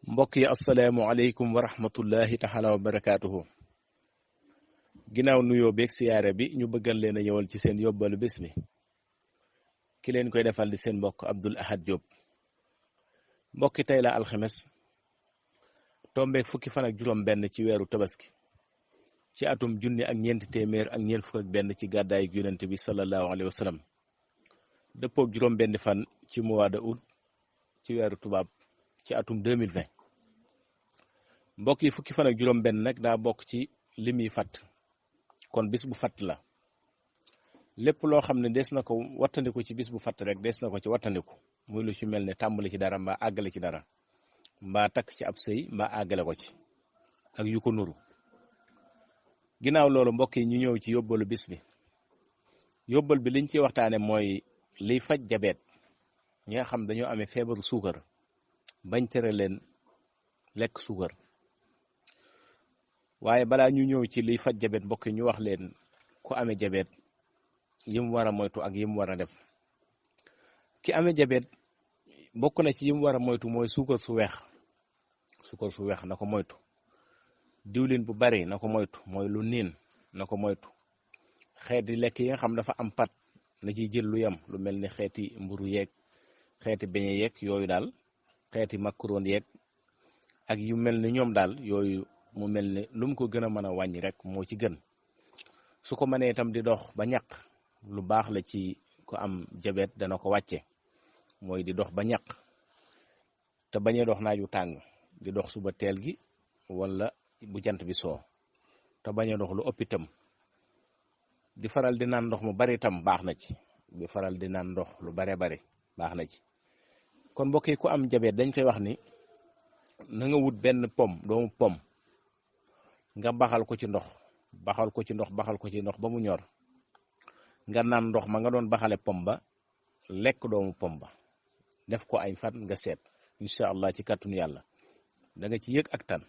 mbokk yi asalaamualeykum wa rahmatullahi taala wa barakaatuhu ginnaaw nuyoo beeg siyaare bi ñu bëggal leen a ñëwal ci seen yóbbalu bés bi ki leen koy defal di seen mbokk Abdou Lahad Diop mbokki tey la alxames tombeeg fukki fan ak juróom benn ci weeru tabaski ci atum junni ak ñeenti téeméer ak ñeent fukk ak benn ci gàddaayu yonent bi sallallahu alayhi wa sallam dëppoog juróom benn fan ci mois de août ci weeru tubaab ci atum 2020 mbokk yi fukki fan ak juróom benn nag daa bokk ci lim yi fàtt kon bis bu fàtt la lépp loo xam ne des na ko wattandiku ci bis bu fàtt rek des na ko ci wattandiku muy lu ci mel ne tàmbali ci dara mbaa àggale ci dara mbaa takk ci ab sëy mbaa àggale ko ci ak yu ko nuru ginnaaw loolu mbokk yi ñu ñëw ci yóbbalu bis bi yóbbal bi liñ ciy waxtaane mooy liy faj jabeet ñi nga xam dañoo amee feebaru suukar bañ tere leen lekk suukar waaye balaa ñu ñëw ci liy faj jabeet mbokk yi ñu wax leen ku amee jabeet yim war a moytu ak yim war a def ki amee jabeet bokk na ci yim war a moytu mooy suukar su weex na ko moytu diwlin bu bari na ko moytu mooy lu niin na ko moytu xeeti lekk yi nga xam dafa am pat na ciy jël lu yem lu mel ni xeeti mburu yeeg xeeti beñe yeeg yooyu daal xeeti macaron yeeg ak yu mel ni ñoom daal yooyu mu mel ni lu mu ko gën a mën a wàññi rek moo ci gën su ko mënee itam di dox ba ñaq lu baax la ci ko am jabet dana ko wàcce mooy di dox ba ñaq te bañ a dox naaju tàng di dox suba teel gi wala bu jant bi soo te bañ a dox lu ëpp itam di faral di naan ndox mu bari itam baax na ci di faral di naan ndox lu bare bari baax na ci kon mbokk yi ku am jabet dañ koy wax ni na nga wut benn doomu pom nga baxal ko ci ndox ba mu ñor nga naan ndox ma nga doon baxale pom ba lekk doomu pom ba def ko ay fan nga seet incha allah ci kàttanu yàlla da nga ci yëg ak tan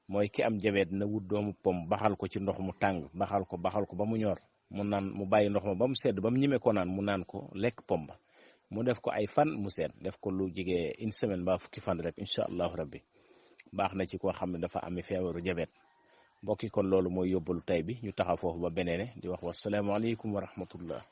mooy ki am jabet na wut doomu pom baxal ko ci ndox mu tàng baxal ko ba mu ñor mu naan mu bàyyi ndox ma ba mu sedd ba mu ñime ko naan mu naan ko lekk pom ba mu def ko ay fan mu seet def ko lu jege une semaine ba fukki fan rek incha allahu rabbi baax na ci koo xam ne dafa amee feebaru jabet mbokki kon loolu mooy yóbbalu tay bi ñu taxaw foofu ba beneene di wax wasalaamaaleykum wa rahmatullah